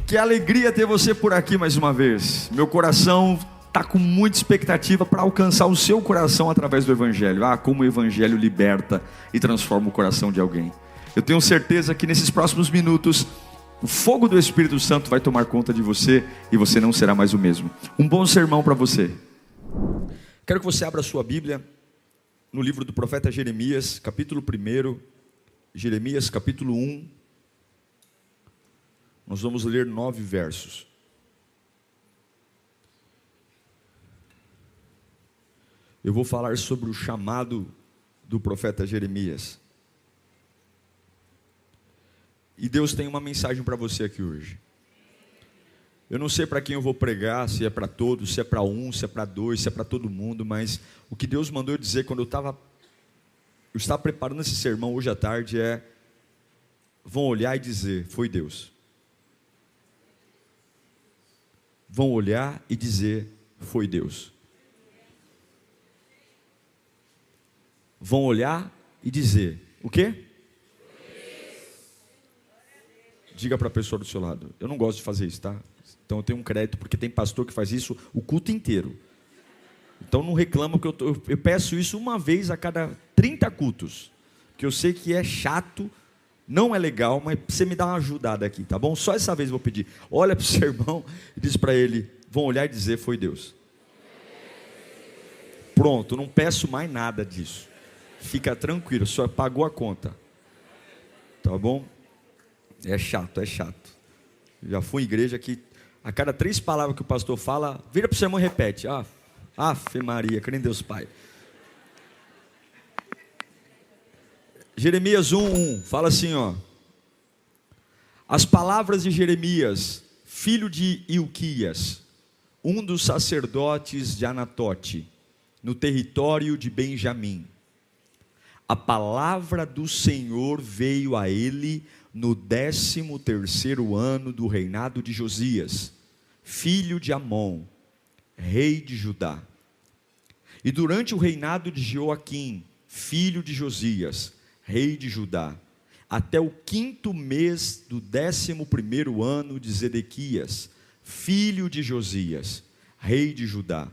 Que alegria ter você por aqui mais uma vez. Meu coração está com muita expectativa para alcançar o seu coração através do Evangelho. Como o Evangelho liberta e transforma o coração de alguém. Eu tenho certeza que nesses próximos minutos o fogo do Espírito Santo vai tomar conta de você e você não será mais o mesmo. Um bom sermão para você. Quero que você abra a sua Bíblia no livro do profeta Jeremias, capítulo 1. Jeremias, capítulo 1. Nós vamos ler 9 versos. Eu vou falar sobre o chamado do profeta Jeremias. E Deus tem uma mensagem para você aqui hoje. Eu não sei para quem eu vou pregar, se é para todos, se é para um, se é para dois, se é para todo mundo, mas o que Deus mandou eu dizer quando eu estava preparando esse sermão hoje à tarde vão olhar e dizer, foi Deus. Vão olhar e dizer, foi Deus. Vão olhar e dizer, o quê? Diga para a pessoa do seu lado, eu não gosto de fazer isso, tá? Então eu tenho um crédito, porque tem pastor que faz isso o culto inteiro. Então não reclama, que eu peço isso uma vez a cada 30 cultos, que eu sei que é chato, não é legal, mas você me dá uma ajudada aqui, tá bom? Só essa vez eu vou pedir. Olha para o seu irmão e diz para ele, vão olhar e dizer, foi Deus. Pronto, não peço mais nada disso. Fica tranquilo, só pagou a conta. Tá bom? É chato, é chato. Já fui em igreja que a cada 3 palavras que o pastor fala, vira para o seu irmão e repete. Ave Maria, crê em Deus Pai. Jeremias 1:1, fala assim, as palavras de Jeremias, filho de Ilquias, um dos sacerdotes de Anatote, no território de Benjamim. A palavra do Senhor veio a ele no 13º ano do reinado de Josias, filho de Amon, rei de Judá. E durante o reinado de Joaquim, filho de Josias, rei de Judá, até o 5º mês do 11º ano de Zedequias, filho de Josias, rei de Judá,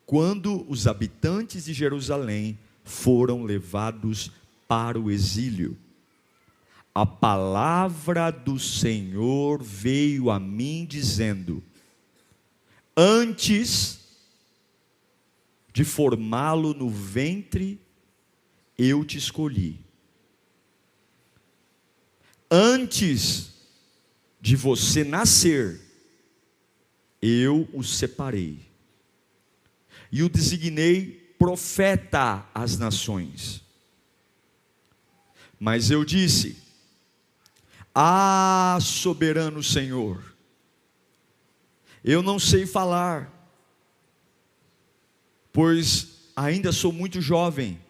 quando os habitantes de Jerusalém foram levados para o exílio. A palavra do Senhor veio a mim dizendo, antes de formá-lo no ventre, eu te escolhi. Antes de você nascer, eu o separei. E o designei profeta às nações. Mas eu disse, soberano Senhor, eu não sei falar, pois ainda sou muito jovem.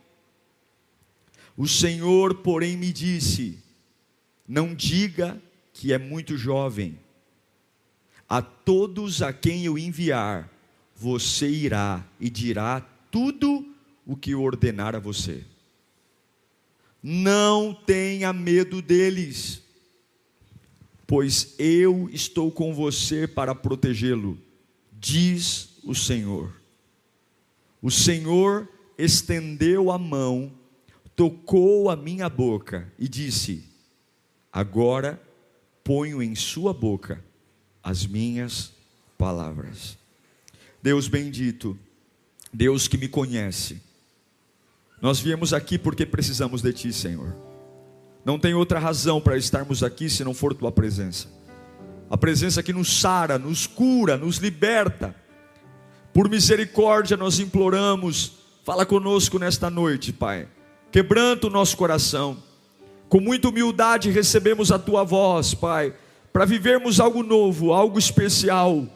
O Senhor, porém, me disse, não diga que é muito jovem. A todos a quem eu enviar, você irá e dirá tudo o que eu ordenar a você. Não tenha medo deles, pois eu estou com você para protegê-lo, diz o Senhor. O Senhor estendeu a mão, tocou a minha boca e disse, agora ponho em sua boca as minhas palavras. Deus bendito, Deus que me conhece, nós viemos aqui porque precisamos de Ti, Senhor. Não tem outra razão para estarmos aqui se não for Tua presença. A presença que nos sara, nos cura, nos liberta. Por misericórdia nós imploramos, fala conosco nesta noite, Pai. Quebranta o nosso coração. Com muita humildade recebemos a Tua voz, Pai, para vivermos algo novo, algo especial,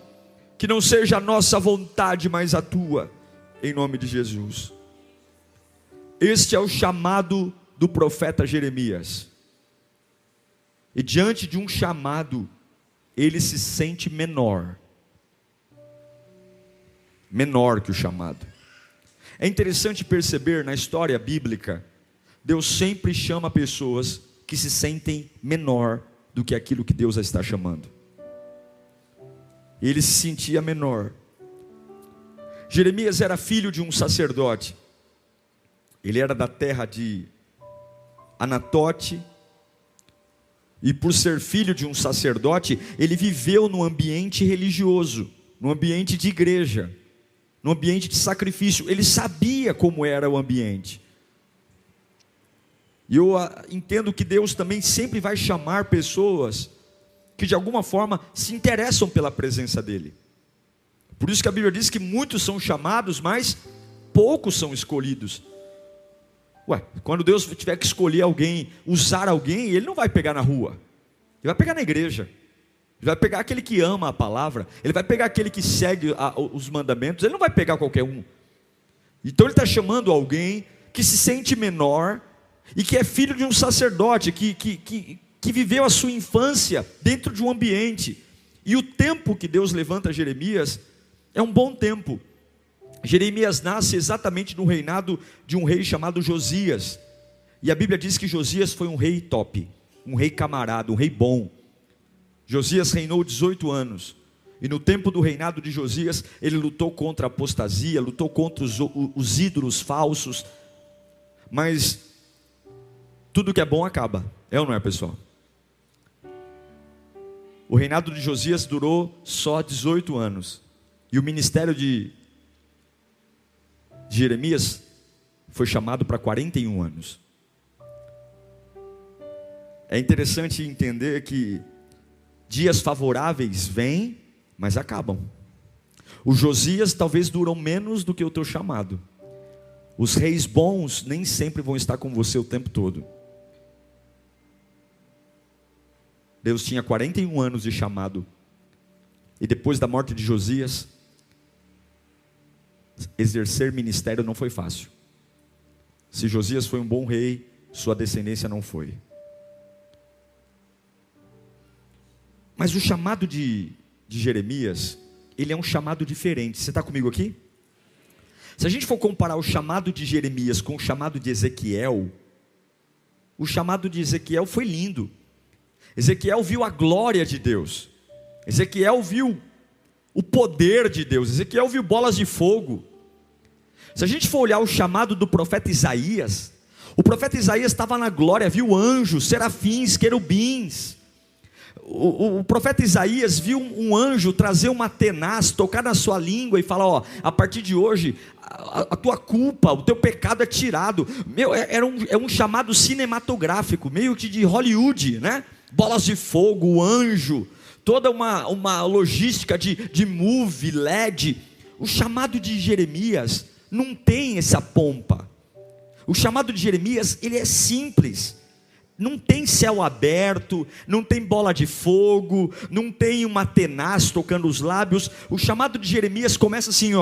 que não seja a nossa vontade, mas a Tua, em nome de Jesus. Este é o chamado do profeta Jeremias. E diante de um chamado, ele se sente menor que o chamado. É interessante perceber na história bíblica, Deus sempre chama pessoas que se sentem menor do que aquilo que Deus a está chamando. ele se sentia menor. Jeremias era filho de um sacerdote. Ele era da terra de Anatote. E por ser filho de um sacerdote, ele viveu num ambiente religioso, num ambiente de igreja, num ambiente de sacrifício. Ele sabia como era o ambiente. E eu entendo que Deus também sempre vai chamar pessoas que de alguma forma se interessam pela presença dEle. Por isso que a Bíblia diz que muitos são chamados, mas poucos são escolhidos. Quando Deus tiver que escolher alguém, usar alguém, Ele não vai pegar na rua, Ele vai pegar na igreja. Ele vai pegar aquele que ama a palavra, Ele vai pegar aquele que segue os mandamentos, Ele não vai pegar qualquer um. Então Ele está chamando alguém que se sente menor, e que é filho de um sacerdote, que viveu a sua infância dentro de um ambiente. E o tempo que Deus levanta Jeremias é um bom tempo. Jeremias nasce exatamente no reinado de um rei chamado Josias. E a Bíblia diz que Josias foi um rei top, um rei camarada, um rei bom. Josias reinou 18 anos. E no tempo do reinado de Josias, ele lutou contra a apostasia, lutou contra os ídolos falsos. Mas tudo que é bom acaba, é ou não é, pessoal? O reinado de Josias durou só 18 anos. E o ministério de Jeremias foi chamado para 41 anos. É interessante entender que dias favoráveis vêm, mas acabam. Os Josias talvez duram menos do que o teu chamado. Os reis bons nem sempre vão estar com você o tempo todo. Deus tinha 41 anos de chamado. E depois da morte de Josias, exercer ministério não foi fácil. Se Josias foi um bom rei, sua descendência não foi. Mas o chamado de Jeremias, ele é um chamado diferente. Você está comigo aqui? Se a gente for comparar o chamado de Jeremias com o chamado de Ezequiel, o chamado de Ezequiel foi lindo. Ezequiel viu a glória de Deus. Ezequiel viu o poder de Deus. Ezequiel viu bolas de fogo. Se a gente for olhar o chamado do profeta Isaías, o profeta Isaías estava na glória, viu anjos, serafins, querubins. O profeta Isaías viu um anjo trazer uma tenaz, tocar na sua língua e falar: a partir de hoje, a tua culpa, o teu pecado é tirado. É um chamado cinematográfico, meio que de Hollywood, né? Bolas de fogo, anjo, toda uma logística de movie, LED. O chamado de Jeremias não tem essa pompa. O chamado de Jeremias, ele é simples. Não tem céu aberto, não tem bola de fogo, não tem uma tenaz tocando os lábios. O chamado de Jeremias começa assim,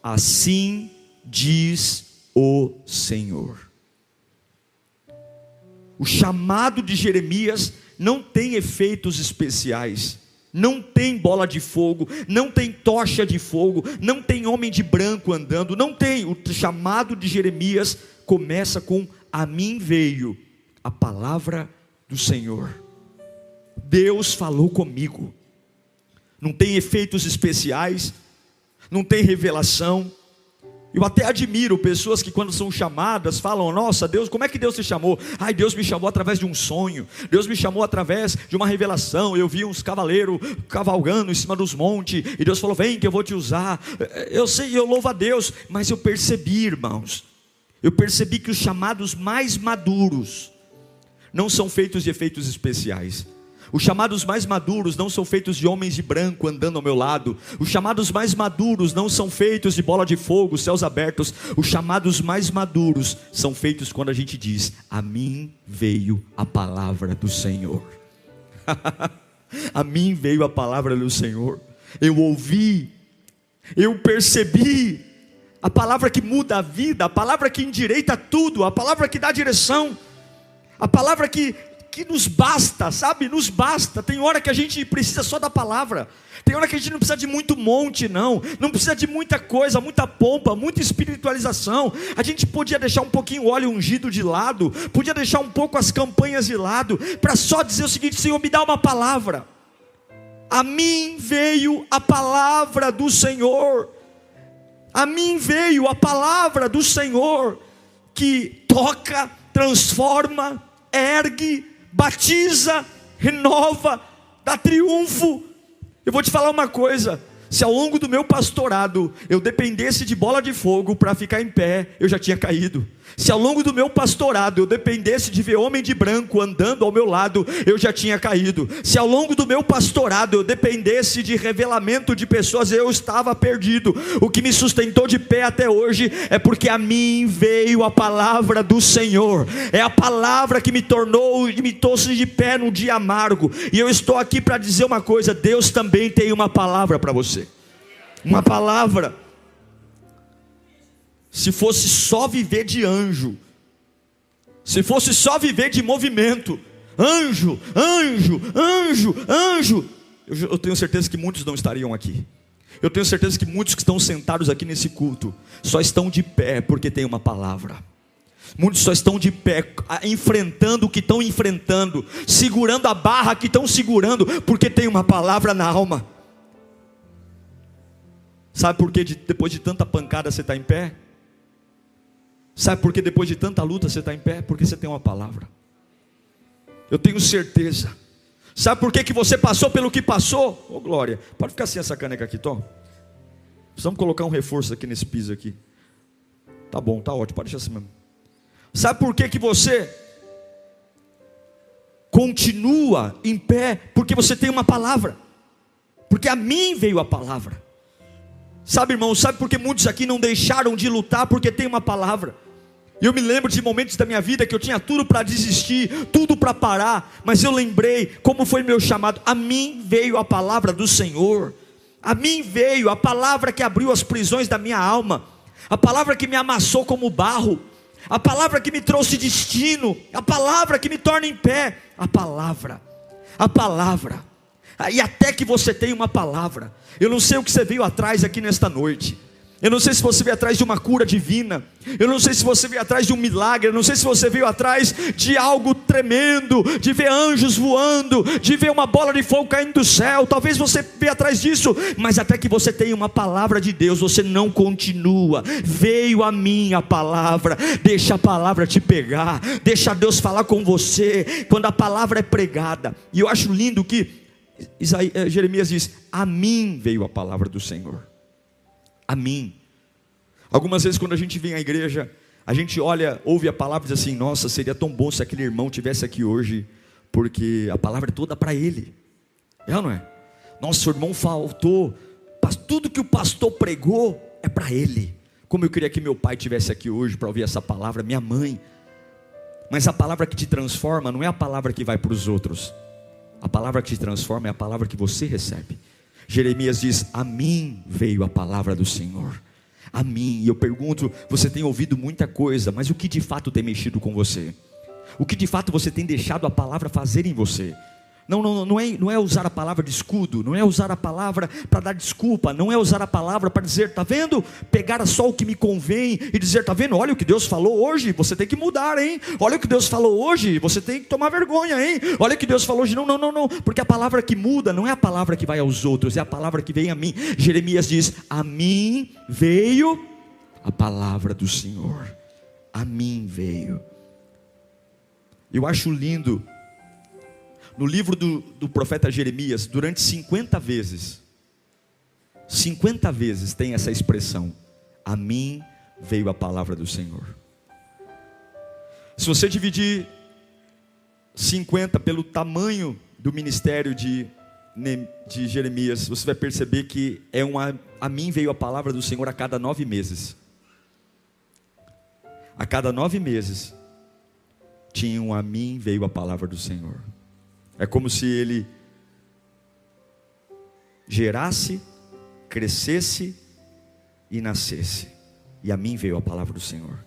assim diz o Senhor. O chamado de Jeremias não tem efeitos especiais, não tem bola de fogo, não tem tocha de fogo, não tem homem de branco andando, não tem. O chamado de Jeremias começa com: a mim veio a palavra do Senhor. Deus falou comigo. Não tem efeitos especiais, não tem revelação. Eu até admiro pessoas que quando são chamadas falam: nossa, Deus, como é que Deus te chamou? Deus me chamou através de um sonho, Deus me chamou através de uma revelação. Eu vi uns cavaleiros cavalgando em cima dos montes, e Deus falou: vem que eu vou te usar. Eu sei, eu louvo a Deus, mas eu percebi, irmãos, eu percebi que os chamados mais maduros não são feitos de efeitos especiais. Os chamados mais maduros não são feitos de homens de branco andando ao meu lado. Os chamados mais maduros não são feitos de bola de fogo, céus abertos. Os chamados mais maduros são feitos quando a gente diz: a mim veio a palavra do Senhor. A mim veio a palavra do Senhor. Eu ouvi, eu percebi. A palavra que muda a vida, a palavra que endireita tudo, a palavra que dá direção, a palavra que nos basta, sabe? Nos basta. Tem hora que a gente precisa só da palavra. Tem hora que a gente não precisa de muito monte, não precisa de muita coisa, muita pompa, muita espiritualização. A gente podia deixar um pouquinho o óleo ungido de lado, podia deixar um pouco as campanhas de lado, para só dizer o seguinte: Senhor, me dá uma palavra. A mim veio a palavra do Senhor. A mim veio a palavra do Senhor, que toca, transforma, ergue, batiza, renova, dá triunfo. Eu vou te falar uma coisa: se ao longo do meu pastorado eu dependesse de bola de fogo para ficar em pé, eu já tinha caído. Se ao longo do meu pastorado eu dependesse de ver homem de branco andando ao meu lado, eu já tinha caído. Se ao longo do meu pastorado eu dependesse de revelamento de pessoas, eu estava perdido. O que me sustentou de pé até hoje é porque a mim veio a palavra do Senhor. É a palavra que me trouxe de pé num dia amargo. E eu estou aqui para dizer uma coisa: Deus também tem uma palavra para você. Uma palavra. Se fosse só viver de anjo, se fosse só viver de movimento, anjo, anjo, anjo, anjo, eu tenho certeza que muitos não estariam aqui. Eu tenho certeza que muitos que estão sentados aqui nesse culto só estão de pé porque tem uma palavra. Muitos só estão de pé, enfrentando o que estão enfrentando, segurando a barra que estão segurando, porque tem uma palavra na alma. Sabe por que depois de tanta pancada você está em pé? Sabe por que depois de tanta luta você está em pé? Porque você tem uma palavra. Eu tenho certeza. Sabe por que você passou pelo que passou? Ô glória, pode ficar sem essa caneca aqui, Tom. Precisamos colocar um reforço aqui nesse piso aqui. Tá bom, tá ótimo, pode deixar assim mesmo. Sabe por que você continua em pé? Porque você tem uma palavra. Porque a mim veio a palavra. Sabe, irmão, sabe por que muitos aqui não deixaram de lutar? Porque tem uma palavra. Eu me lembro de momentos da minha vida que eu tinha tudo para desistir, tudo para parar, mas eu lembrei como foi meu chamado. A mim veio a palavra do Senhor. A mim veio a palavra que abriu as prisões da minha alma, a palavra que me amassou como barro, a palavra que me trouxe destino, a palavra que me torna em pé. A palavra. E até que você tenha uma palavra. Eu não sei o que você veio atrás aqui nesta noite. Eu não sei se você veio atrás de uma cura divina. Eu não sei se você veio atrás de um milagre. Eu não sei se você veio atrás de algo tremendo, de ver anjos voando, de ver uma bola de fogo caindo do céu. Talvez você veio atrás disso, mas até que você tenha uma palavra de Deus, você não continua. Veio a mim a palavra. Deixa a palavra te pegar, deixa Deus falar com você quando a palavra é pregada. E eu acho lindo que Jeremias diz: a mim veio a palavra do Senhor. A mim. Algumas vezes quando a gente vem à igreja, a gente olha, ouve a palavra e diz assim: nossa, seria tão bom se aquele irmão tivesse aqui hoje, porque a palavra é toda para ele. É ou não é? Nossa, o irmão faltou, tudo que o pastor pregou é para ele. Como eu queria que meu pai tivesse aqui hoje para ouvir essa palavra, minha mãe. Mas a palavra que te transforma não é a palavra que vai para os outros. A palavra que te transforma é a palavra que você recebe. Jeremias diz: a mim veio a palavra do Senhor. A mim. E eu pergunto: você tem ouvido muita coisa, mas o que de fato tem mexido com você? O que de fato você tem deixado a palavra fazer em você? Não é usar a palavra de escudo, não é usar a palavra para dar desculpa, não é usar a palavra para dizer: está vendo? Pegar só o que me convém e dizer: está vendo? Olha o que Deus falou hoje, você tem que mudar, hein? Olha o que Deus falou hoje, você tem que tomar vergonha, hein? Olha o que Deus falou hoje. Não, porque a palavra que muda não é a palavra que vai aos outros, é a palavra que vem a mim. Jeremias diz: a mim veio a palavra do Senhor. A mim veio. Eu acho lindo. No livro do profeta Jeremias, durante 50 vezes tem essa expressão: a mim veio a palavra do Senhor. Se você dividir 50 pelo tamanho do ministério de Jeremias, você vai perceber que a mim veio a palavra do Senhor a cada 9 meses. A cada 9 meses tinha a mim veio a palavra do Senhor. É como se ele gerasse, crescesse e nascesse. E a mim veio a palavra do Senhor.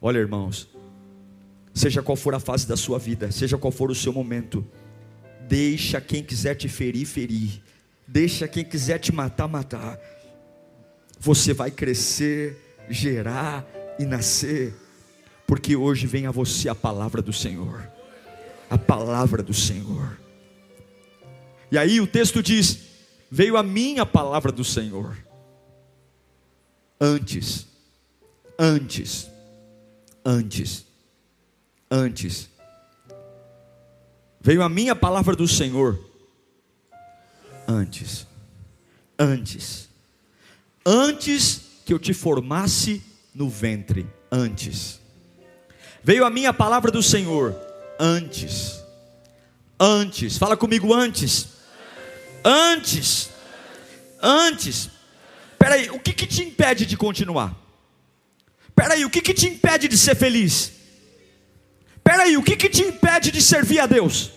Olha, irmãos, seja qual for a fase da sua vida, seja qual for o seu momento, deixa quem quiser te ferir, ferir. Deixa quem quiser te matar, matar. Você vai crescer, gerar e nascer, porque hoje vem a você a palavra do Senhor. A palavra do Senhor. E aí o texto diz: veio a mim a palavra do Senhor. Antes. Veio a mim a palavra do Senhor. Antes que eu te formasse no ventre. Veio a mim a palavra do Senhor. Antes. Fala comigo, antes. Peraí, o que te impede de continuar? Peraí, o que te impede de ser feliz? Peraí, o que te impede de servir a Deus?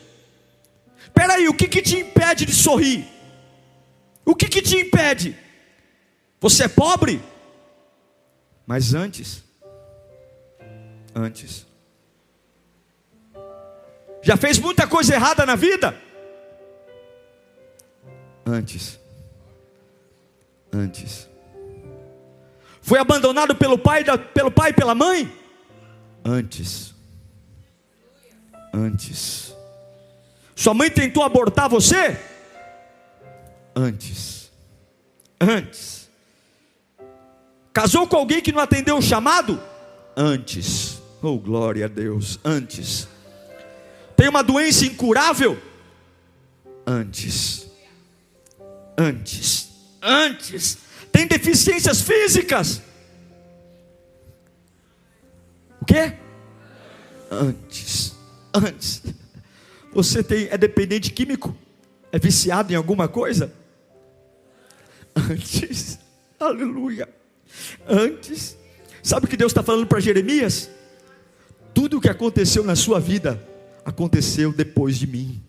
Peraí, o que te impede de sorrir? O que te impede? Você é pobre? Mas antes. Já fez muita coisa errada na vida? Antes. Foi abandonado pelo pai e pela mãe? Antes. Sua mãe tentou abortar você? Antes. Casou com alguém que não atendeu o chamado? Antes. Oh, glória a Deus. Antes. Tem uma doença incurável? Antes. Tem deficiências físicas? O quê? Antes. Você é dependente químico? É viciado em alguma coisa? Antes. Aleluia. Antes. Sabe o que Deus está falando para Jeremias? Tudo o que aconteceu na sua vida aconteceu depois de mim.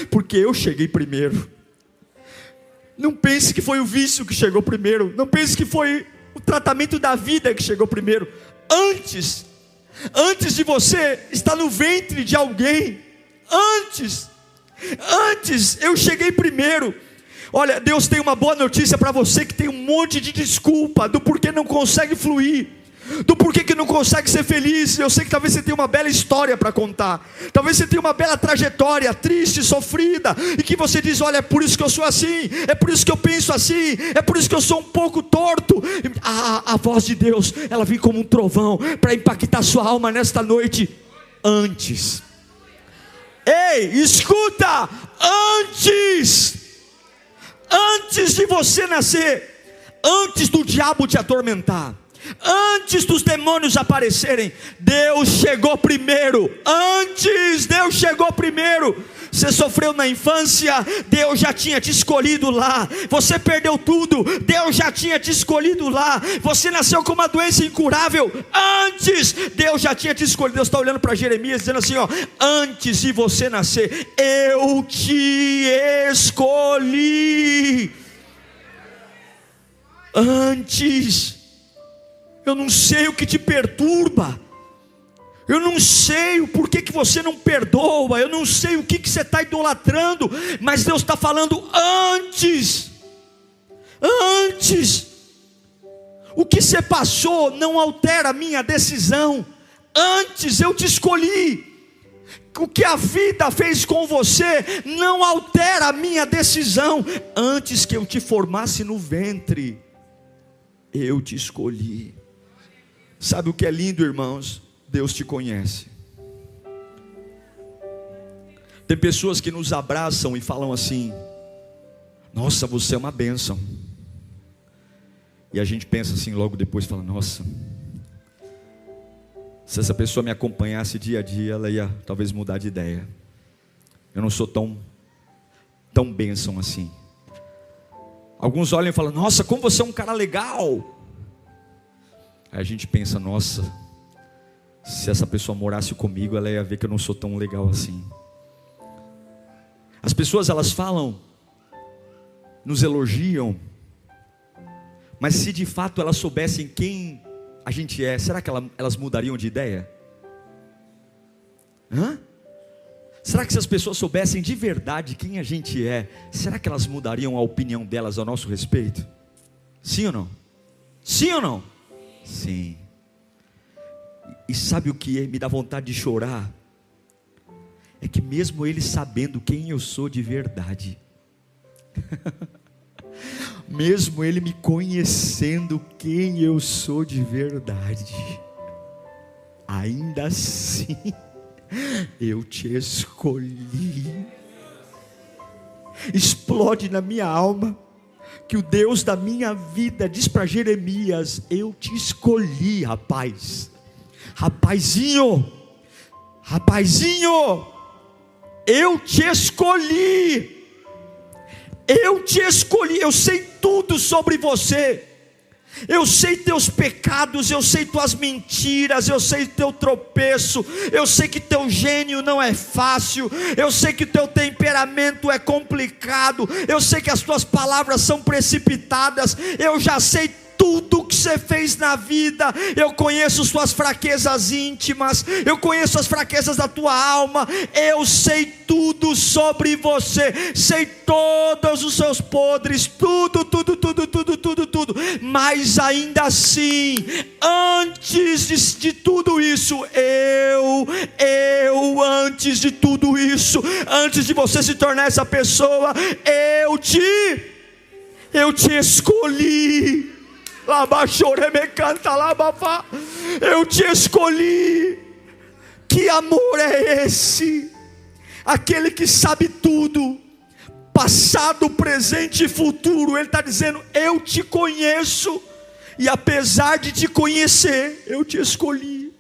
Porque eu cheguei primeiro. Não pense que foi o vício que chegou primeiro. Não pense que foi o tratamento da vida que chegou primeiro. Antes de você estar no ventre de alguém, antes eu cheguei primeiro. Olha, Deus tem uma boa notícia para você que tem um monte de desculpa do porquê não consegue fluir, do porquê que não consegue ser feliz. Eu sei que talvez você tenha uma bela história para contar, talvez você tenha uma bela trajetória, triste, sofrida, e que você diz: olha, é por isso que eu sou assim, é por isso que eu penso assim, é por isso que eu sou um pouco torto. A voz de Deus, ela vem como um trovão para impactar sua alma nesta noite. Antes. Ei, escuta, antes de você nascer, antes do diabo te atormentar, antes dos demônios aparecerem, Deus chegou primeiro. Deus chegou primeiro. Você sofreu na infância, Deus já tinha te escolhido lá. Você perdeu tudo, Deus já tinha te escolhido lá. Você nasceu com uma doença incurável, antes Deus já tinha te escolhido. Deus está olhando para Jeremias dizendo assim: ó, antes de você nascer, eu te escolhi. Antes. Eu não sei o que te perturba, eu não sei o porquê que você não perdoa, eu não sei o que você está idolatrando, mas Deus está falando antes. O que você passou não altera a minha decisão. Antes eu te escolhi. O que a vida fez com você não altera a minha decisão. Antes que eu te formasse no ventre, eu te escolhi. Sabe o que é lindo, irmãos? Deus te conhece. Tem pessoas que nos abraçam e falam assim: nossa, você é uma bênção. E a gente pensa assim logo depois, fala: nossa, se essa pessoa me acompanhasse dia a dia, ela ia talvez mudar de ideia. Eu não sou tão bênção assim. Alguns olham e falam: nossa, como você é um cara legal. Aí a gente pensa: nossa, se essa pessoa morasse comigo, ela ia ver que eu não sou tão legal assim. As pessoas, elas falam, nos elogiam, mas se de fato elas soubessem quem a gente é, será que elas mudariam de ideia? Será que se as pessoas soubessem de verdade quem a gente é, será que elas mudariam a opinião delas a nosso respeito? Sim ou não? Sim ou não? Sim. E sabe o que me dá vontade de chorar? é que mesmo Ele sabendo quem eu sou de verdade, mesmo Ele me conhecendo quem eu sou de verdade, ainda assim, eu te escolhi. Explode na minha alma, que o Deus da minha vida diz para Jeremias: eu te escolhi, rapaz, rapazinho, eu te escolhi, eu sei tudo sobre você, eu sei teus pecados, eu sei tuas mentiras, eu sei teu tropeço, eu sei que teu gênio não é fácil, eu sei que teu temperamento é complicado, eu sei que as tuas palavras são precipitadas, eu já sei tudo que você fez na vida, eu conheço suas fraquezas íntimas, eu conheço as fraquezas da tua alma, eu sei tudo sobre você, sei todos os seus podres, tudo, mas ainda assim, antes de tudo isso, antes de tudo isso, antes de você se tornar essa pessoa, eu te escolhi. Eu te escolhi. Que amor é esse? Aquele que sabe tudo, passado, presente e futuro. Ele está dizendo: eu te conheço, e apesar de te conhecer, eu te escolhi.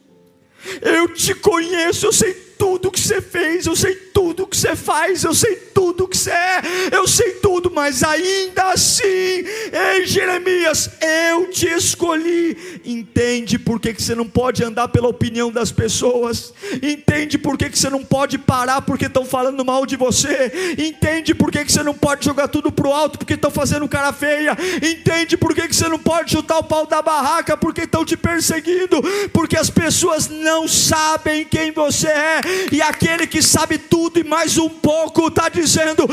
Eu te conheço, eu sei tudo que você fez, eu sei tudo que você faz, eu sei tudo que você é, eu sei tudo, mas ainda assim, ei Jeremias, eu te escolhi. Entende por que você não pode andar pela opinião das pessoas? Entende por que você não pode parar porque estão falando mal de você? Entende por que você não pode jogar tudo pro alto porque estão fazendo cara feia? Entende por que você não pode chutar o pau da barraca porque estão te perseguindo? Porque as pessoas não sabem quem você é, e aquele que sabe tudo e mais um pouco está dizendo: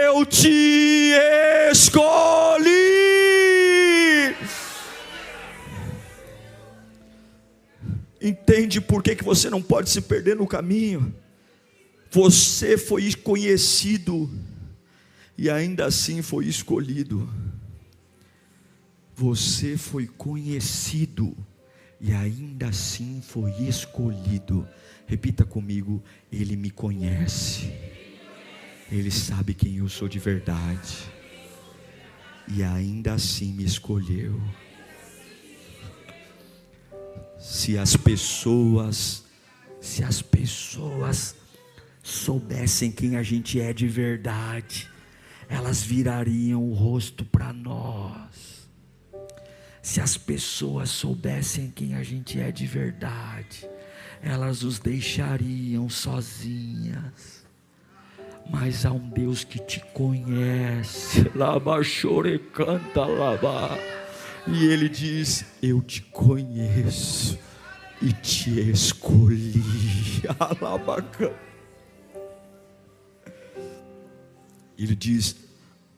eu te escolhi. Entende por que você não pode se perder no caminho? Você foi conhecido e ainda assim foi escolhido. Você foi conhecido e ainda assim foi escolhido. Repita comigo: Ele me conhece, Ele sabe quem eu sou de verdade, e ainda assim me escolheu. Se as pessoas soubessem quem a gente é de verdade, elas virariam o rosto para nós. Se as pessoas soubessem quem a gente é de verdade, elas os deixariam sozinhas. Mas há um Deus que te conhece, e Ele diz: eu te conheço e te escolhi. Ele diz: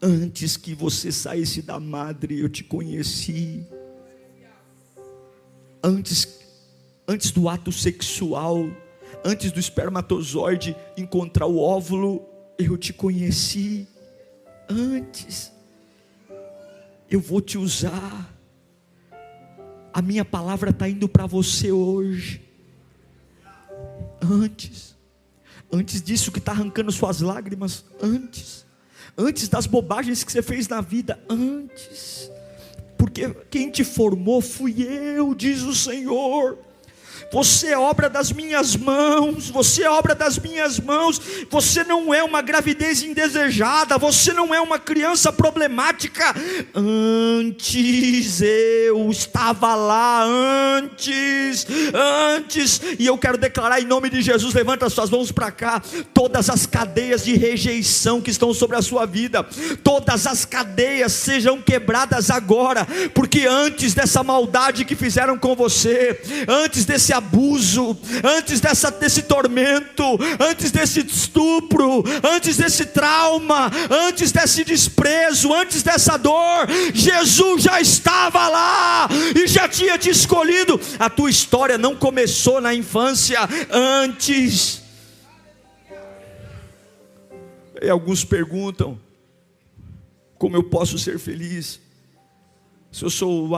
antes que você saísse da madre, eu te conheci. Antes do ato sexual, antes do espermatozoide encontrar o óvulo, eu te conheci. Antes, eu vou te usar. A minha palavra está indo para você hoje. Antes disso que está arrancando suas lágrimas, antes das bobagens que você fez na vida, porque quem te formou fui eu, diz o Senhor. Você é obra das minhas mãos, você é obra das minhas mãos. Você não é uma gravidez indesejada, você não é uma criança problemática. Antes eu estava lá, antes, e eu quero declarar em nome de Jesus, levanta as suas mãos para cá, todas as cadeias de rejeição que estão sobre a sua vida, todas as cadeias sejam quebradas agora, porque antes dessa maldade que fizeram com você, antes desse abuso, antes desse tormento, antes desse estupro, antes desse trauma, antes desse desprezo, antes dessa dor, Jesus já estava lá e já tinha te escolhido. A tua história não começou na infância, antes E alguns perguntam: como eu posso ser feliz? Se eu sou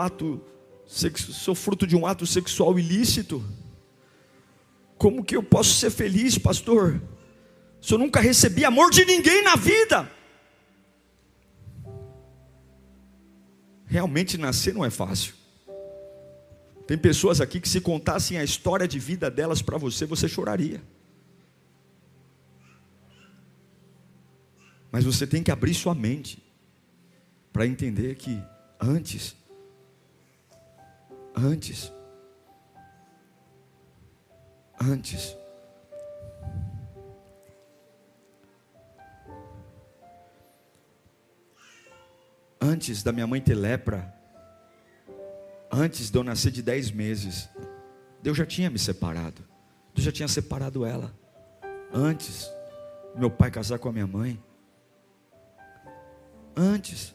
fruto de um ato sexual ilícito, como que eu posso ser feliz, pastor? Se eu nunca recebi amor de ninguém na vida. Realmente nascer não é fácil. Tem pessoas aqui que, se contassem a história de vida delas para você, você choraria. Mas você tem que abrir sua mente para entender que antes da minha mãe ter lepra, antes de eu nascer de 10 meses, Deus já tinha me separado. Deus já tinha separado ela. Antes do meu pai casar com a minha mãe. Antes.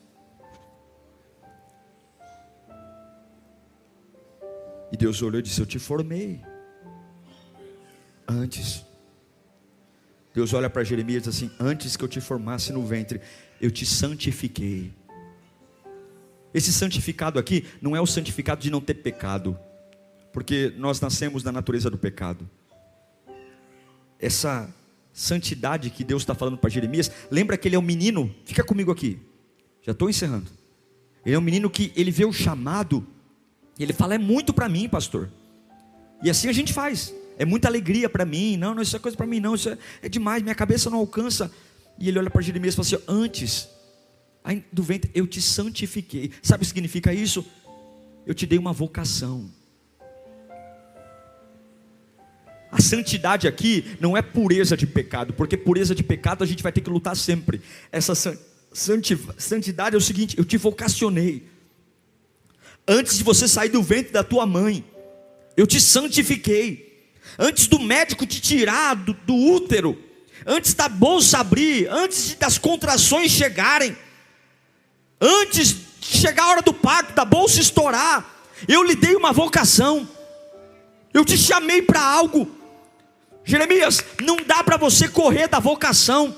E Deus olhou e disse: eu te formei. Antes. Deus olha para Jeremias e diz assim: antes que eu te formasse no ventre, eu te santifiquei. Esse santificado aqui não é o santificado de não ter pecado, porque nós nascemos na natureza do pecado. Essa santidade que Deus está falando para Jeremias, lembra que ele é um menino? Fica comigo aqui, já estou encerrando. Ele é um menino que ele vê o chamado, e ele fala: é muito para mim, pastor. E assim a gente faz, é muita alegria para mim. Não, isso é coisa para mim não, isso é demais, minha cabeça não alcança. E ele olha para Jeremias e fala assim: antes do ventre eu te santifiquei. Sabe o que significa isso? Eu te dei uma vocação. A santidade aqui não é pureza de pecado, porque pureza de pecado a gente vai ter que lutar sempre. Essa santidade é o seguinte: eu te vocacionei. Antes de você sair do ventre da tua mãe, eu te santifiquei. Antes do médico te tirar do útero, antes da bolsa abrir, antes das contrações chegarem, antes de chegar a hora do parto, da bolsa estourar, eu lhe dei uma vocação. Eu te chamei para algo. Jeremias, não dá para você correr da vocação,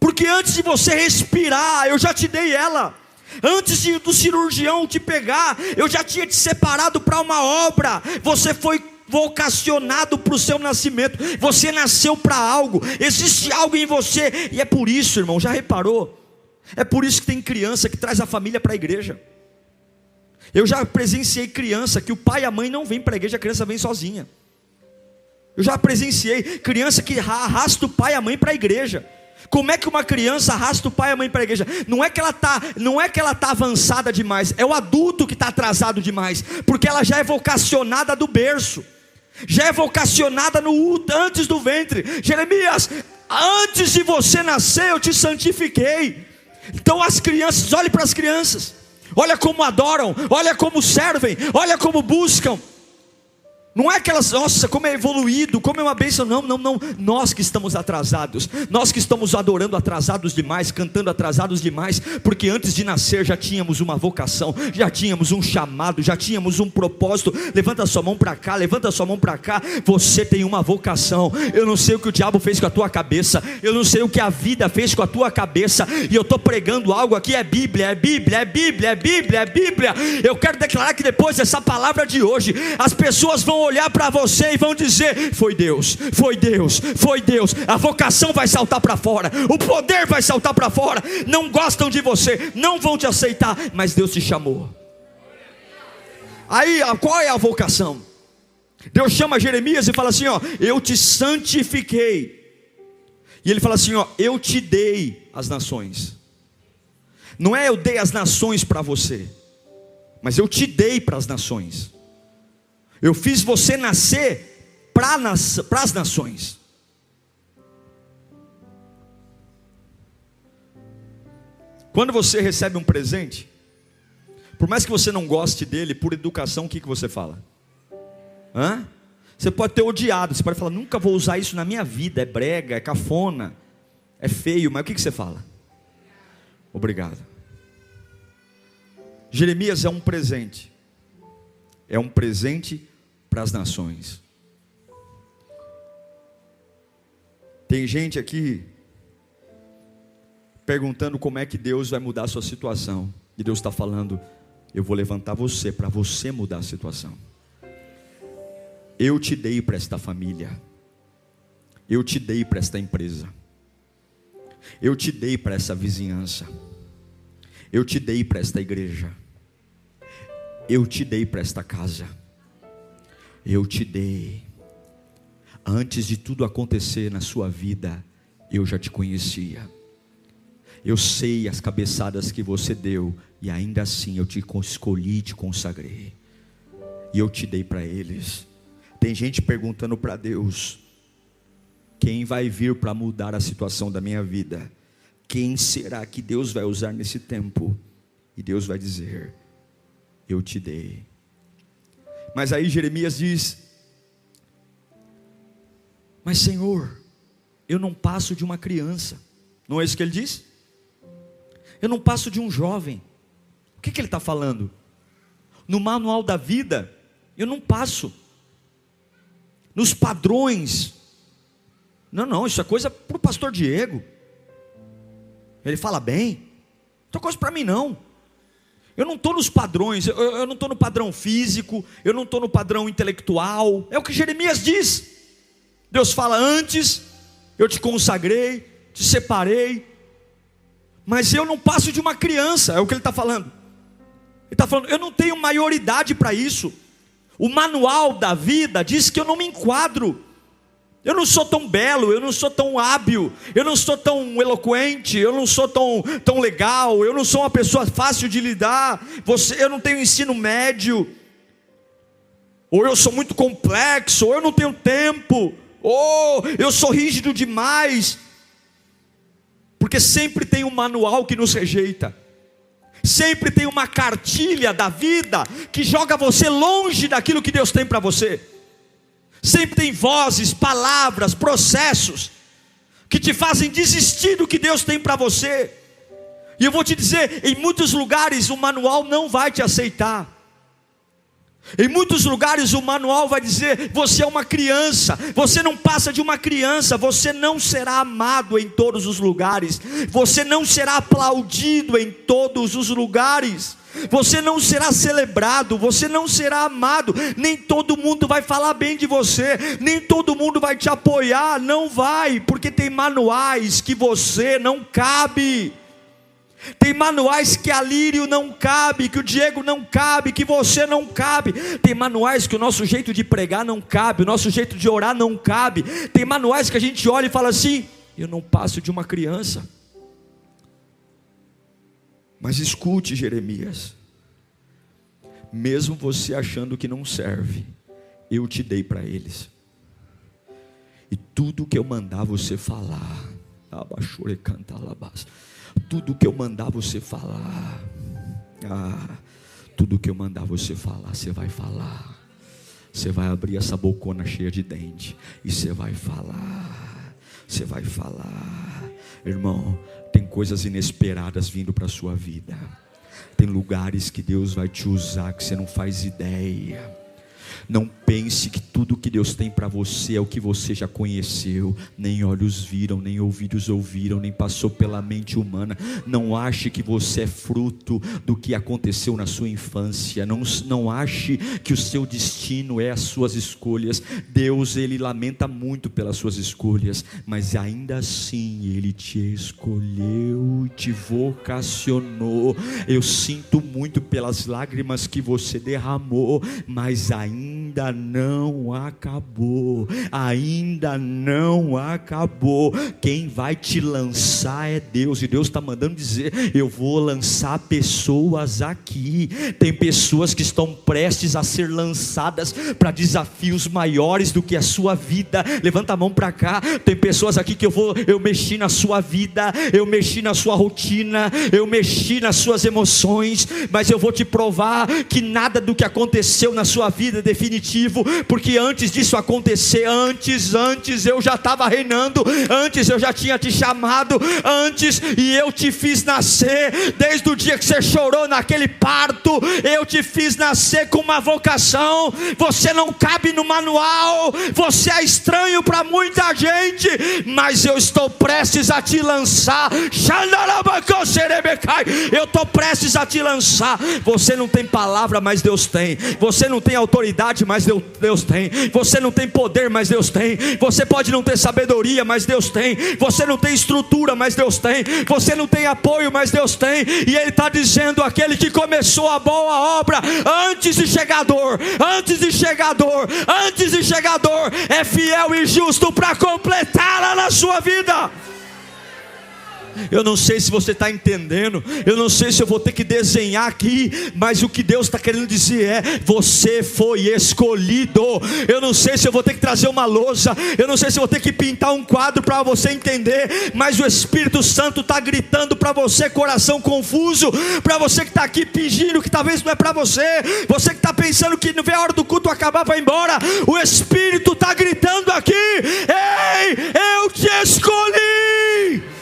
porque antes de você respirar, eu já te dei ela. Antes do cirurgião te pegar, eu já tinha te separado para uma obra. Você foi vocacionado para o seu nascimento. Você nasceu para algo. Existe algo em você. E é por isso, irmão, já reparou? É por isso que tem criança que traz a família para a igreja. Eu já presenciei criança que o pai e a mãe não vêm para a igreja, a criança vem sozinha. Eu já presenciei criança que arrasta o pai e a mãe para a igreja. Como é que uma criança arrasta o pai e a mãe para a igreja? Não é que ela está avançada demais, é o adulto que está atrasado demais, porque ela já é vocacionada do berço, já é vocacionada antes do ventre. Jeremias, antes de você nascer eu te santifiquei. Então as crianças, olhe para as crianças, olha como adoram, olha como servem, olha como buscam. Não é aquelas, nossa, como é evoluído, como é uma bênção. Não, nós que estamos atrasados, nós que estamos adorando atrasados demais, cantando atrasados demais, porque antes de nascer já tínhamos uma vocação, já tínhamos um chamado, já tínhamos um propósito. Levanta sua mão para cá, levanta sua mão para cá. Você tem uma vocação. Eu não sei o que o diabo fez com a tua cabeça, eu não sei o que a vida fez com a tua cabeça, e eu estou pregando algo aqui, é Bíblia, é Bíblia, é Bíblia, é Bíblia, é Bíblia. Eu quero declarar que depois dessa palavra de hoje, as pessoas vão olhar para você e vão dizer: foi Deus, foi Deus, foi Deus. A vocação vai saltar para fora, o poder vai saltar para fora. Não gostam de você, não vão te aceitar, mas Deus te chamou. Aí qual é a vocação? Deus chama Jeremias e fala assim: ó, eu te santifiquei. E ele fala assim: ó, eu te dei as nações. Não é eu dei as nações para você, mas eu te dei para as nações. Eu fiz você nascer para as nações. Quando você recebe um presente, por mais que você não goste dele, por educação, o que você fala? Você pode ter odiado, você pode falar: nunca vou usar isso na minha vida, é brega, é cafona, é feio, mas o que você fala? Obrigado. Jeremias é um presente. É um presente para as nações. Tem gente aqui perguntando como é que Deus vai mudar a sua situação. E Deus está falando: eu vou levantar você para você mudar a situação. Eu te dei para esta família, eu te dei para esta empresa, eu te dei para essa vizinhança, eu te dei para esta igreja, eu te dei para esta casa, eu te dei. Antes de tudo acontecer na sua vida, eu já te conhecia. Eu sei as cabeçadas que você deu, e ainda assim eu te escolhi e te consagrei. E eu te dei para eles. Tem gente perguntando para Deus: quem vai vir para mudar a situação da minha vida? Quem será que Deus vai usar nesse tempo? E Deus vai dizer: eu te dei. Mas aí Jeremias diz: mas Senhor, eu não passo de uma criança. Não é isso que ele diz? Eu não passo de um jovem. O que ele está falando? No manual da vida, eu não passo. Nos padrões. Não, isso é coisa para o pastor Diego. Ele fala bem. Não é coisa para mim não. Eu não estou nos padrões, eu não estou no padrão físico, eu não estou no padrão intelectual. É o que Jeremias diz. Deus fala: antes eu te consagrei, te separei, mas eu não passo de uma criança. É o que ele está falando. Ele está falando: eu não tenho maioridade para isso. O manual da vida diz que eu não me enquadro. Eu não sou tão belo, eu não sou tão hábil, eu não sou tão eloquente, eu não sou tão legal, eu não sou uma pessoa fácil de lidar. Eu não tenho ensino médio, ou eu sou muito complexo, ou eu não tenho tempo, ou eu sou rígido demais. Porque sempre tem um manual que nos rejeita. Sempre tem uma cartilha da vida que joga você longe daquilo que Deus tem para você. Sempre tem vozes, palavras, processos que te fazem desistir do que Deus tem para você. E eu vou te dizer, em muitos lugares o manual não vai te aceitar. Em muitos lugares o manual vai dizer: você é uma criança, você não passa de uma criança, você não será amado em todos os lugares, você não será aplaudido em todos os lugares, você não será celebrado, você não será amado, nem todo mundo vai falar bem de você, nem todo mundo vai te apoiar, não vai, porque tem manuais que você não cabe. Tem manuais que a Lírio não cabe, que o Diego não cabe, que você não cabe. Tem manuais que o nosso jeito de pregar não cabe, o nosso jeito de orar não cabe. Tem manuais que a gente olha e fala assim: eu não passo de uma criança. Mas escute, Jeremias, mesmo você achando que não serve, eu te dei para eles. E tudo que eu mandar você falar, tudo que eu mandar você falar, tudo que eu mandar você falar, você vai falar. Você vai abrir essa bocona cheia de dente e você vai falar. Você vai falar. Irmão, tem coisas inesperadas vindo para a sua vida. Tem lugares que Deus vai te usar que você não faz ideia. Não pense que tudo que Deus tem para você é o que você já conheceu. Nem olhos viram, nem ouvidos ouviram, nem passou pela mente humana. Não ache que você é fruto do que aconteceu na sua infância. Não ache que o seu destino é as suas escolhas. Deus, Ele lamenta muito pelas suas escolhas, mas ainda assim Ele te escolheu e te vocacionou. Eu sinto muito pelas lágrimas que você derramou, mas ainda não acabou, ainda não acabou. Quem vai te lançar é Deus, e Deus está mandando dizer: eu vou lançar pessoas aqui. Tem pessoas que estão prestes a ser lançadas para desafios maiores do que a sua vida. Levanta a mão para cá. Tem pessoas aqui que eu mexi na sua vida, eu mexi na sua rotina, eu mexi nas suas emoções, mas eu vou te provar que nada do que aconteceu na sua vida é definitivo, porque antes disso acontecer, antes eu já estava reinando, antes eu já tinha te chamado, e eu te fiz nascer. Desde o dia que você chorou naquele parto, eu te fiz nascer com uma vocação. Você não cabe no manual, você é estranho para muita gente, mas eu estou prestes a te lançar. Eu estou prestes a te lançar. Você não tem palavra, mas Deus tem. Você não tem autoridade, mas Deus tem. Você não tem poder, mas Deus tem. Você pode não ter sabedoria, mas Deus tem. Você não tem estrutura, mas Deus tem. Você não tem apoio, mas Deus tem. E Ele está dizendo: aquele que começou a boa obra antes de chegador, é fiel e justo para completá-la na sua vida. Eu não sei se você está entendendo, eu não sei se eu vou ter que desenhar aqui, mas o que Deus está querendo dizer é: você foi escolhido. Eu não sei se eu vou ter que trazer uma lousa, eu não sei se eu vou ter que pintar um quadro para você entender, mas o Espírito Santo está gritando para você, coração confuso, para você que está aqui fingindo que talvez não é para você, você que está pensando que não vê a hora do culto acabar, vai embora. O Espírito está gritando aqui: ei, eu te escolhi.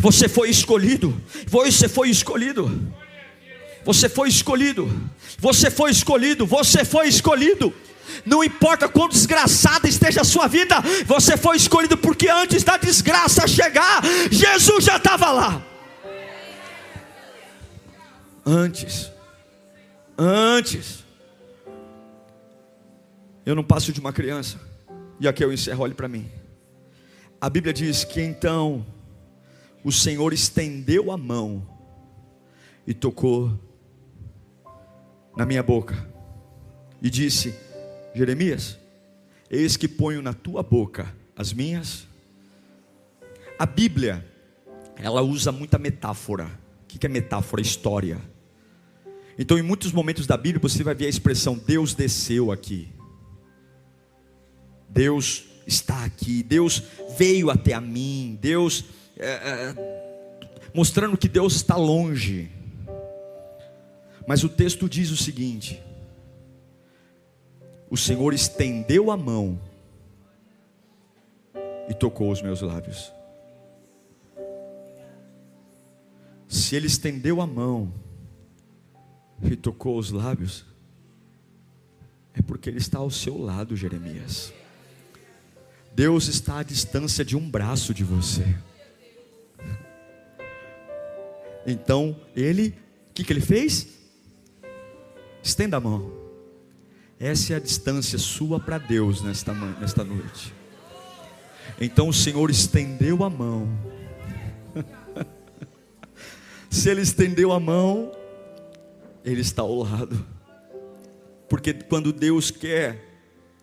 Você foi escolhido, você foi escolhido, você foi escolhido, você foi escolhido, você foi escolhido. Não importa quão desgraçada esteja a sua vida, você foi escolhido, porque antes da desgraça chegar, Jesus já estava lá. Antes. Eu não passo de uma criança. E aqui eu encerro, olhe para mim. A Bíblia diz que então o Senhor estendeu a mão e tocou na minha boca e disse: Jeremias, eis que ponho na tua boca as minhas. A Bíblia, ela usa muita metáfora. O que é metáfora? História. Então em muitos momentos da Bíblia você vai ver a expressão: Deus desceu aqui, Deus está aqui, Deus veio até a mim, Deus... mostrando que Deus está longe. Mas o texto diz o seguinte: o Senhor estendeu a mão e tocou os meus lábios. Se Ele estendeu a mão e tocou os lábios, é porque Ele está ao seu lado, Jeremias. Deus está à distância de um braço de você. Então Ele, o que Ele fez? Estenda a mão. Essa é a distância sua para Deus nesta noite. Então o Senhor estendeu a mão. Se Ele estendeu a mão, Ele está ao lado. Porque quando Deus quer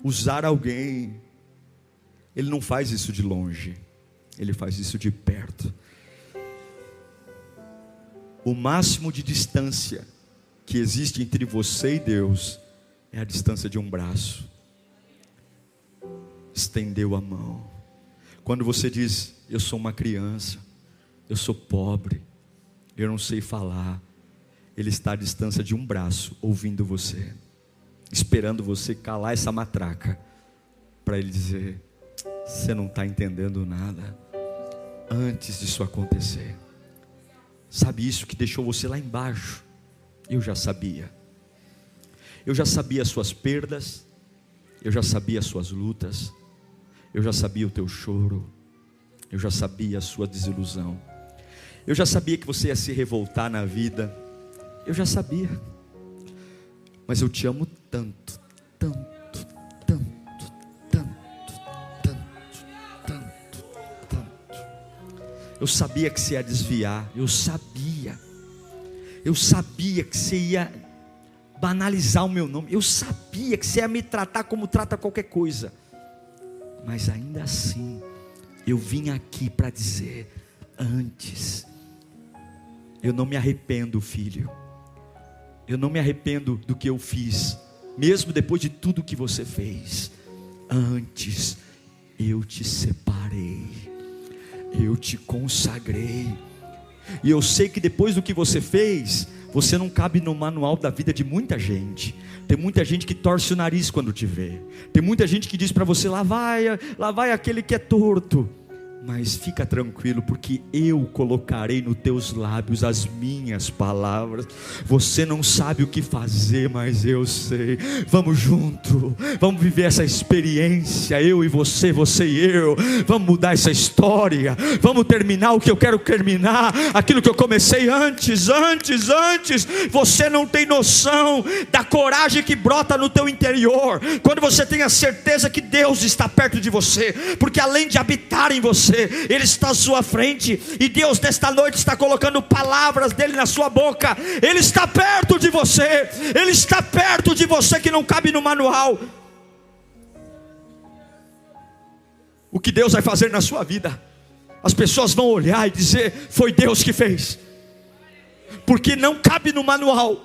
usar alguém, Ele não faz isso de longe, Ele faz isso de perto. O máximo de distância que existe entre você e Deus é a distância de um braço. Estendeu a mão. Quando você diz: eu sou uma criança, eu sou pobre, eu não sei falar, Ele está à distância de um braço, ouvindo você, esperando você calar essa matraca, para Ele dizer: você não está entendendo nada. Antes disso acontecer, sabe isso que deixou você lá embaixo? Eu já sabia. Eu já sabia as suas perdas, eu já sabia as suas lutas, eu já sabia o teu choro, eu já sabia a sua desilusão, eu já sabia que você ia se revoltar na vida, eu já sabia. Mas eu te amo tanto, tanto, tanto, tanto, tanto, tanto, tanto. Eu sabia que você ia desviar, eu sabia que você ia banalizar o meu nome, eu sabia que você ia me tratar como trata qualquer coisa, mas ainda assim, eu vim aqui para dizer: antes, eu não me arrependo, filho, eu não me arrependo do que eu fiz, mesmo depois de tudo que você fez. Antes, eu te separei, eu te consagrei, e eu sei que depois do que você fez, você não cabe no manual da vida de muita gente. Tem muita gente que torce o nariz quando te vê, tem muita gente que diz para você: lá vai aquele que é torto. Mas fica tranquilo, porque eu colocarei nos teus lábios as minhas palavras. Você não sabe o que fazer, mas eu sei. Vamos junto, vamos viver essa experiência, eu e você, você e eu. Vamos mudar essa história, vamos terminar o que eu quero terminar, aquilo que eu comecei antes. Você não tem noção da coragem que brota no teu interior, quando você tem a certeza que Deus está perto de você, porque além de habitar em você, Ele está à sua frente, e Deus nesta noite está colocando palavras dele na sua boca. Ele está perto de você, Ele está perto de você, que não cabe no manual. O que Deus vai fazer na sua vida, as pessoas vão olhar e dizer: foi Deus que fez, porque não cabe no manual,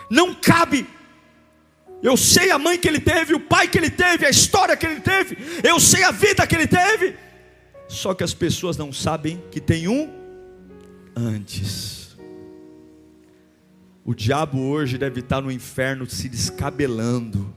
não cabe. Eu sei a mãe que ele teve, o pai que ele teve, a história que ele teve, eu sei a vida que ele teve. Só que as pessoas não sabem que tem um antes. O diabo hoje deve estar no inferno se descabelando,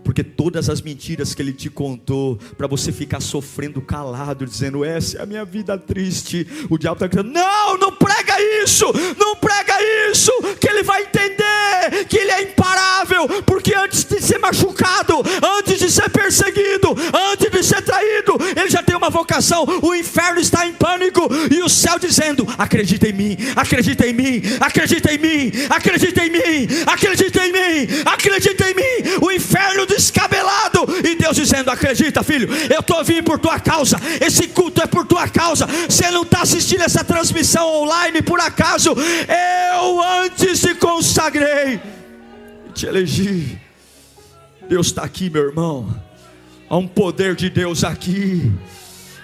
porque todas as mentiras que ele te contou, para você ficar sofrendo calado, dizendo: essa é a minha vida triste. O diabo está dizendo: não prega isso, não prega isso, que ele vai entender que ele é imparável, porque antes de ser machucado, antes de ser perseguido, antes de ser traído, ele já tem uma vocação. O inferno está em pânico, e o céu dizendo: acredita em mim, acredita em mim, acredita em mim, acredita em mim, acredita em mim, acredita em mim. O inferno descabelado, e Deus dizendo: acredita, filho, eu estou vindo por tua causa, esse culto é por tua causa. Você não está assistindo essa transmissão online por acaso. Eu antes te consagrei, te elegi. Deus está aqui, meu irmão. Há um poder de Deus aqui.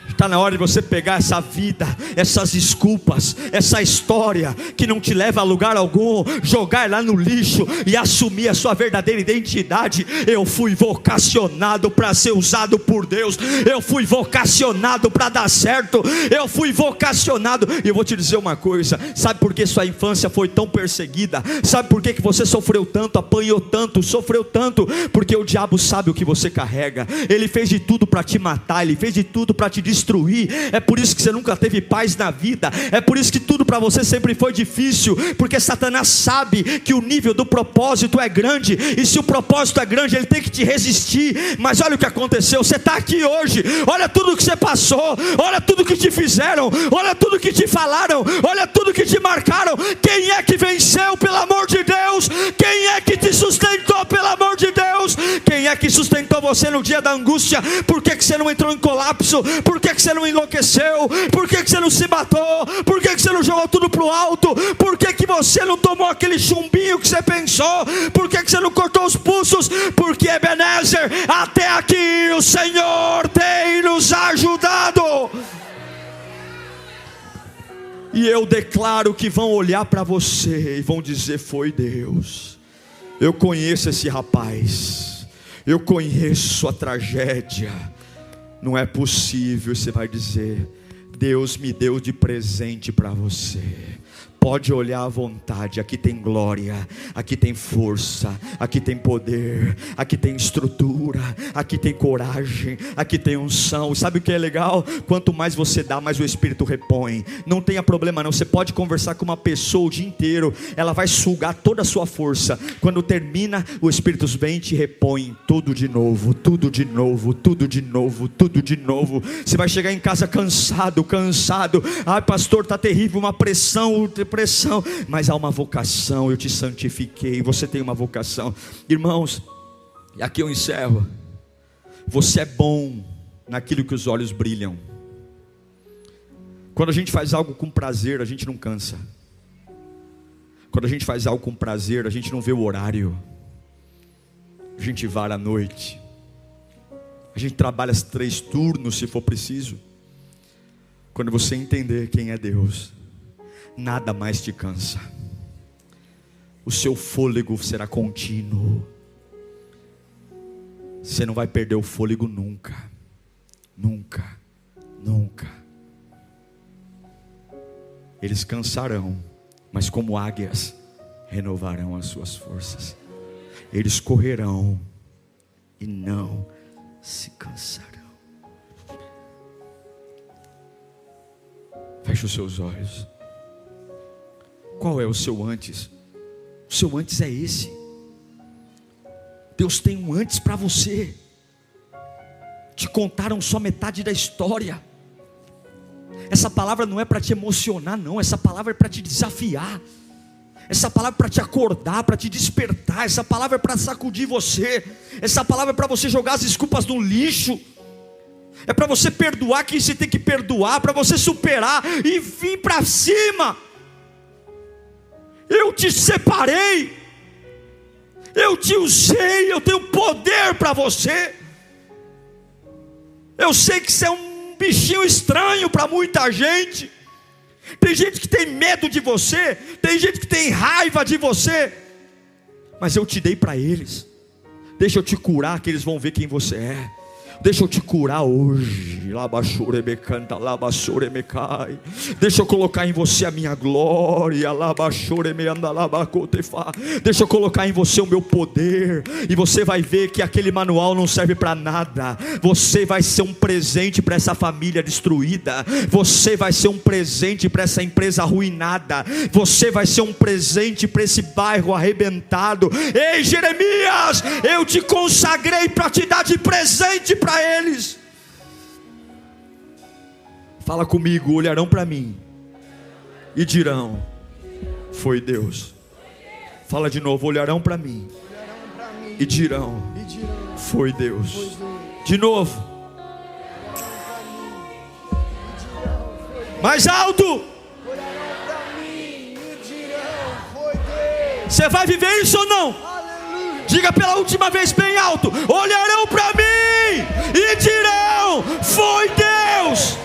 Está na hora de você pegar essa vida, essas desculpas, essa história que não te leva a lugar algum, jogar lá no lixo e assumir a sua verdadeira identidade. Eu fui vocacionado para ser usado por Deus, eu fui vocacionado para dar certo, eu fui vocacionado. E eu vou te dizer uma coisa: sabe por que sua infância foi tão perseguida? Sabe por que você sofreu tanto, apanhou tanto, sofreu tanto? Porque o diabo sabe o que você carrega. Ele fez de tudo para te matar, ele fez de tudo para te destruir. É por isso que você nunca teve paz na vida, é por isso que tudo para você sempre foi difícil, porque Satanás sabe que o nível do propósito é grande, e se o propósito é grande, ele tem que te resistir. Mas olha o que aconteceu, você está aqui hoje, olha tudo que você passou, olha tudo que te fizeram, olha tudo que te falaram, olha tudo que te marcaram. Quem é que venceu, pelo amor de Deus? Quem é que te sustentou, pelo amor de Deus? Quem é que sustentou você no dia da angústia? Por que você não entrou em colapso? Por que você não enlouqueceu? Por que você não se matou? Por que você não jogou tudo pro alto? Por que você não tomou aquele chumbinho que você pensou? Por que você não cortou os pulsos? Porque, Ebenezer, até aqui o Senhor tem nos ajudado. E eu declaro que vão olhar para você e vão dizer: foi Deus. Eu conheço esse rapaz, eu conheço a tragédia. Não é possível. Você vai dizer: Deus me deu de presente para você. Pode olhar à vontade, aqui tem glória, aqui tem força, aqui tem poder, aqui tem estrutura, aqui tem coragem, aqui tem unção. Sabe o que é legal? Quanto mais você dá, mais o Espírito repõe. Não tenha problema não, você pode conversar com uma pessoa o dia inteiro, ela vai sugar toda a sua força. Quando termina, o Espírito vem e te repõe tudo de novo, tudo de novo, tudo de novo, tudo de novo. Você vai chegar em casa cansado. Ai, pastor, está terrível, uma pressão, mas há uma vocação. Eu te santifiquei, você tem uma vocação. Irmãos, e aqui eu encerro. Você é bom naquilo que os olhos brilham. Quando a gente faz algo com prazer, a gente não cansa. Quando a gente faz algo com prazer, a gente não vê o horário. A gente vara à noite. A gente trabalha 3 turnos se for preciso. Quando você entender quem é Deus, nada mais te cansa. O seu fôlego será contínuo. Você não vai perder o fôlego nunca. Nunca, nunca. Eles cansarão, mas como águias renovarão as suas forças. Eles correrão e não se cansarão. Feche os seus olhos. Qual é o seu antes? O seu antes é esse. Deus tem um antes para você. Te contaram só metade da história. Essa palavra não é para te emocionar, não. Essa palavra é para te desafiar. Essa palavra é para te acordar, para te despertar. Essa palavra é para sacudir você. Essa palavra é para você jogar as desculpas no lixo. É para você perdoar quem você tem que perdoar, para você superar e vir para cima. Eu te separei, eu te usei, eu tenho poder para você. Eu sei que você é um bichinho estranho para muita gente. Tem gente que tem medo de você, tem gente que tem raiva de você, mas eu te dei para eles. Deixa eu te curar, que eles vão ver quem você é. Deixa eu te curar hoje. Deixa eu colocar em você a minha glória. Deixa eu colocar em você o meu poder. E você vai ver que aquele manual não serve para nada. Você vai ser um presente para essa família destruída. Você vai ser um presente para essa empresa arruinada. Você vai ser um presente para esse bairro arrebentado. Ei, Jeremias, eu te consagrei para te dar de presente para eles. Fala comigo, olharão para mim e dirão: foi Deus. Fala de novo, olharão para mim e dirão: foi Deus. De novo, mais alto. Você vai viver isso ou não? Diga pela última vez bem alto: olharão para mim e dirão: foi Deus.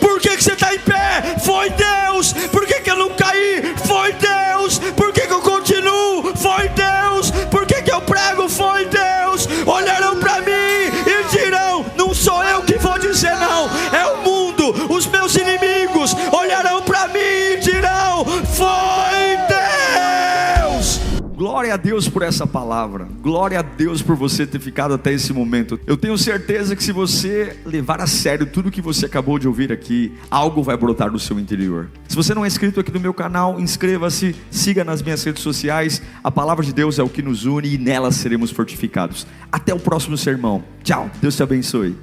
Por que você está em pé? Foi Deus. Por que eu não caí? Foi Deus. Por que eu continuo? Foi Deus. Por que eu prego? Foi Deus. Olharão para mim e dirão: não sou eu que vou dizer não, é o mundo, os meus inimigos olharão para mim e dirão: foi Deus. Glória a Deus por essa palavra. Glória a Deus por você ter ficado até esse momento. Eu tenho certeza que se você levar a sério tudo que você acabou de ouvir aqui, algo vai brotar no seu interior. Se você não é inscrito aqui no meu canal, inscreva-se, siga nas minhas redes sociais. A palavra de Deus é o que nos une e nela seremos fortificados. Até o próximo sermão. Tchau, Deus te abençoe.